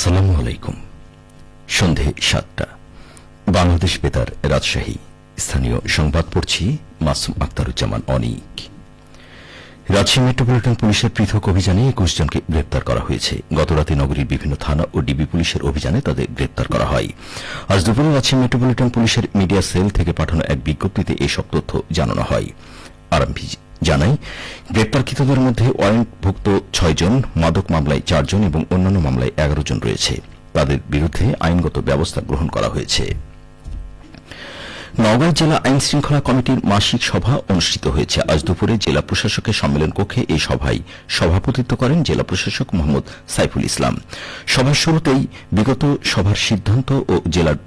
আসসালামু আলাইকুম। সন্ধে ৭টা, বাংলাদেশ বেতার, রাজশাহী। স্থানীয় সংবাদ পড়ছি মাসুম আক্তারুজ্জামান অনিক। রাজশাহী মেট্রোপলিটন পুলিশের পৃথক অভিযানে ২১ জনকে গ্রেপ্তার করা হয়েছে। গতরাতে নগরীর বিভিন্ন থানা ও ডিবি পুলিশের অভিযানে তাদের গ্রেপ্তার করা হয়। আজ দুপুরে রাজশাহী মেট্রোপলিটন পুলিশের মিডিয়া সেল থেকে পাঠানো এক বিজ্ঞপ্তিতে এসব তথ্য জানানো হয়। আরএমপি জানায়, গ্রেপ্তারকৃতদের মধ্যে ওয়ারেন্টভুক্ত ৬ জন, মাদক মামলায় ৪ জন এবং অন্যান্য মামলায় ১১ জন রয়েছে। তাদের বিরুদ্ধে আইনগত ব্যবস্থা গ্রহণ করা হয়েছে। নওগাঁ জেলা আইন শৃঙ্খলা কমিটির মাসিক সভা অনুষ্ঠিত হয়েছে। আজ দুপুরে জেলা প্রশাসকের সম্মেলন কক্ষে এই সভায় সভাপতিত্ব করেন জেলা প্রশাসক মোহাম্মদ সাইফুল ইসলাম। সভার শুরুতেই বিগত সভার সিদ্ধান্ত ও জেলার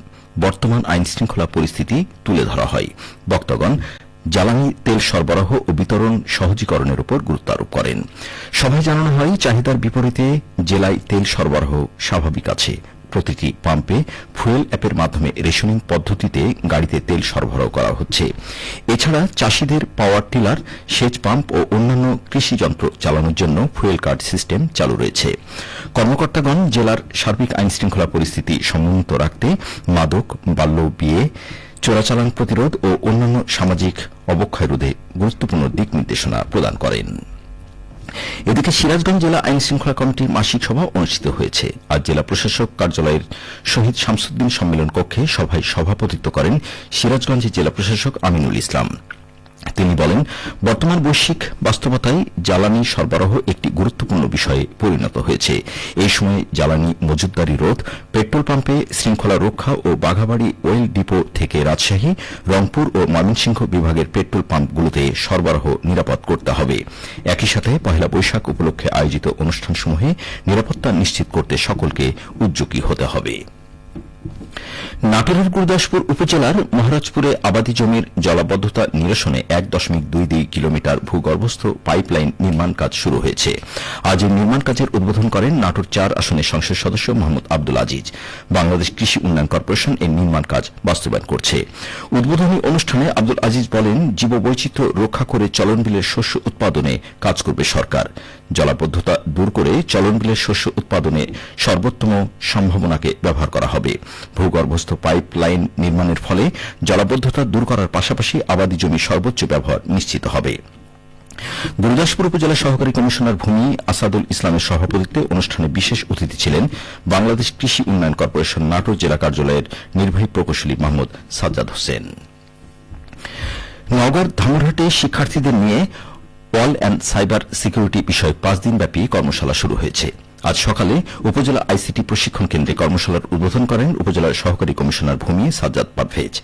বর্তমান আইন শৃঙ্খলা পরিস্থিতি তুলে ধরা হয়। বক্তাগণ জ্বালানি তেল সরবরাহ ও বিতরণ সহজীকরণের উপর গুরুত্ব আরোপ করেন। সভায় জানানো হয়, চাহিদার বিপরীতে জেলায় তেল সরবরাহ স্বাভাবিক আছে। প্রতিটি পাম্পে ফুয়েল অ্যাপের মাধ্যমে রেশনিং পদ্ধতিতে গাড়িতে তেল সরবরাহ করা হচ্ছে। এছাড়া চাষিদের পাওয়ার টিলার, সেচ পাম্প ও অন্যান্য কৃষি যন্ত্র চালানোর জন্য ফুয়েল কার্ড সিস্টেম চালু রয়েছে। কর্মকর্তাগণ জেলার সার্বিক আইন শৃঙ্খলা পরিস্থিতি সমুন্নত রাখতে মাদক, বাল্য বিয়ে, চোরাচালান প্রতিরোধ ও অন্যান্য সামাজিক অবক্ষয় রোধে গুরুত্বপূর্ণ দিক নির্দেশনা প্রদান করেন। এদিকে সিরাজগঞ্জ জেলা আইন শৃঙ্খলা কমিটির মাসিক সভা অনুষ্ঠিত হয়েছে। আজ জেলা প্রশাসক কার্যালয়ের শহীদ শামসুদ্দিন সম্মেলন কক্ষে সভায় সভাপতিত্ব করেন সিরাজগঞ্জের জেলা প্রশাসক আমিনুল ইসলাম। তিনি বলেন, বর্তমান বৈশ্বিক বাস্তবতায় জ্বালানি সরবরাহ একটি গুরুত্বপূর্ণ বিষয়ে পরিণত হয়েছে। এই সময় জ্বালানি মজুতদারি রোধ, পেট্রোল পাম্পে শৃঙ্খলা রক্ষা ও বাঘাবাড়ি ওয়েল ডিপো থেকে রাজশাহী, রংপুর ও ময়মনসিংহ বিভাগের পেট্রোল পাম্পগুলোতে সরবরাহ নিরাপদ করতে হবে। একই সাথে পহেলা বৈশাখ উপলক্ষে আয়োজিত অনুষ্ঠানসমূহে নিরাপত্তা নিশ্চিত করতে সকলকে উদ্যোগী হতে হবে। নাটোরের গুরুদাসপুর উপজেলার মহারাজপুরে আবাদি জমির জলাবদ্ধতা নিরসনে ১.২২ কিলোমিটার ভূগর্ভস্থ পাইপলাইন নির্মাণ কাজ শুরু হয়েছে। আজ এই নির্মাণ কাজের উদ্বোধন করেন নাটোর ৪ আসনের সংসদ সদস্য মোহাম্মদ আব্দুল আজিজ। বাংলাদেশ কৃষি উন্নয়ন কর্পোরেশন এই নির্মাণ কাজ বাস্তবায়ন করছে। উদ্বোধনী অনুষ্ঠানে আব্দুল আজিজ বলেন, জীববৈচিত্র্য রক্ষা করে চলনবিলের শস্য উৎপাদনে কাজ করবে সরকার। জলাবদ্ধতা দূর করে চলনবিলের শস্য উৎপাদনে সর্বোত্তম সম্ভাবনাকে ব্যবহার করা হবে। ভূগর্ভস্থ পাইপ লাইন নির্মাণের ফলে জলাবদ্ধতা দূর করার পাশাপাশি আবাদি জমি সর্বোচ্চ ব্যবহার নিশ্চিত হবে। গুরুদাসপুর উপজেলা সহকারী কমিশনার ভূমি আসাদুল ইসলামের সভাপতিত্বে অনুষ্ঠানে বিশেষ অতিথি ছিলেন বাংলাদেশ কৃষি উন্নয়ন কর্পোরেশন নাটোর জেলা কার্যালয়ের নির্বাহী প্রকৌশলী মোহাম্মদ সাজ্জাদ হোসেন। নওগাঁর ধামরহাটে শিক্ষার্থীদের নিয়ে ওয়াল অ্যান্ড সাইবার সিকিউরিটি বিষয়ক ৫ দিনব্যাপী কর্মশালা শুরু হয়েছে। আজ সকালে উপজেলা আইসিটি প্রশিক্ষণ কেন্দ্রে কর্মশালার উদ্বোধন করেন উপজেলার সহকারী কমিশনার ভূমি সাজ্জাদ পারভেজ।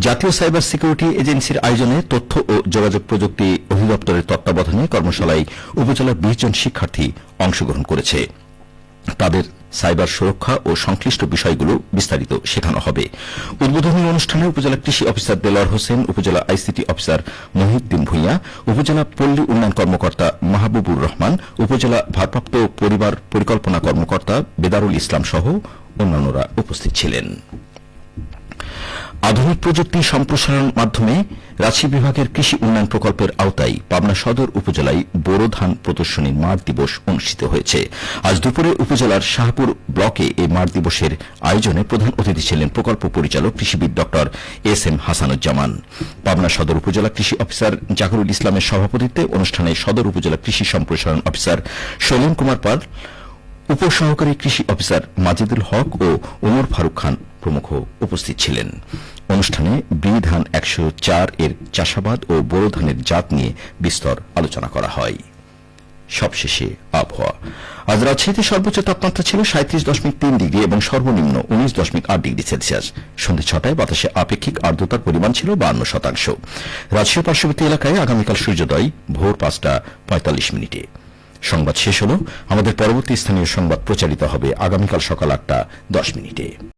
জাতীয় সাইবার সিকিউরিটি এজেন্সির আয়োজনে তথ্য ও যোগাযোগ প্রযুক্তি অধিদপ্তরের তত্ত্বাবধানে কর্মশালায় উপজেলার ২০ জন শিক্ষার্থী অংশগ্রহণ করেছে। তাদের সাইবার সুরক্ষা ও সংশ্লিষ্ট বিষয়গুলো বিস্তারিত শেখানো হবে। উদ্বোধনী অনুষ্ঠানে উপজেলা কৃষি অফিসার দেলোয়ার হোসেন, উপজেলা আইসিটি অফিসার মহিউদ্দিন ভূঁইয়া, উপজেলা পল্লী উন্নয়ন কর্মকর্তা মাহবুবুর রহমান, উপজেলা ভারপ্রাপ্ত পরিবার পরিকল্পনা কর্মকর্তা বেদারুল ইসলাম সহ অন্যান্যরা উপস্থিত ছিলেন। আধুনিক প্রযুক্তি সম্প্রসারণ মাধ্যমে রাজশাহী বিভাগের কৃষি উন্নয়ন প্রকল্পের আওতায় পাবনা সদর উপজেলায় বোরো ধান প্রদর্শনীর মাঠ দিবস অনুষ্ঠিত হয়েছে। আজ দুপুরে উপজেলার শাহপুর ব্লকে এই মাঠ দিবসের আয়োজনে প্রধান অতিথি ছিলেন প্রকল্প পরিচালক কৃষিবিদ ড এস.এম. হাসানুজ্জামান। পাবনা সদর উপজেলা কৃষি অফিসার জাকিরুল ইসলামের সভাপতিত্বে অনুষ্ঠানে সদর উপজেলা কৃষি সম্প্রসারণ অফিসার শৈলেন কুমার পাল, উপসহকারী কৃষি অফিসার মাজিদুল হক ও ওমর ফারুক খান প্রমুখ উপস্থিত ছিলেন। অনুষ্ঠানে বি ধান ১০৪ এর চাষাবাদ ও বোরো ধানের জাত নিয়ে বিস্তর আলোচনা করা হয়। সবশেষে আবহাওয়া। আজ রাজশাহীতে সর্বোচ্চ তাপমাত্রা ছিল ৩৭.৩ ডিগ্রি এবং সর্বনিম্ন ১৯.৮ ডিগ্রি সেলসিয়াস। সন্ধ্যে ৬টায় বাতাসে আপেক্ষিক আর্দ্রতার পরিমাণ ছিল ৫২%। রাজশাহী পার্শ্ববর্তী এলাকায় আগামীকাল সূর্যোদয় ভোর ৫টা ৪৫। সংবাদ শেষ হল। আমাদের পরবর্তী স্থানীয় সংবাদ প্রচারিত হবে আগামীকাল সকাল ৮টা ১০।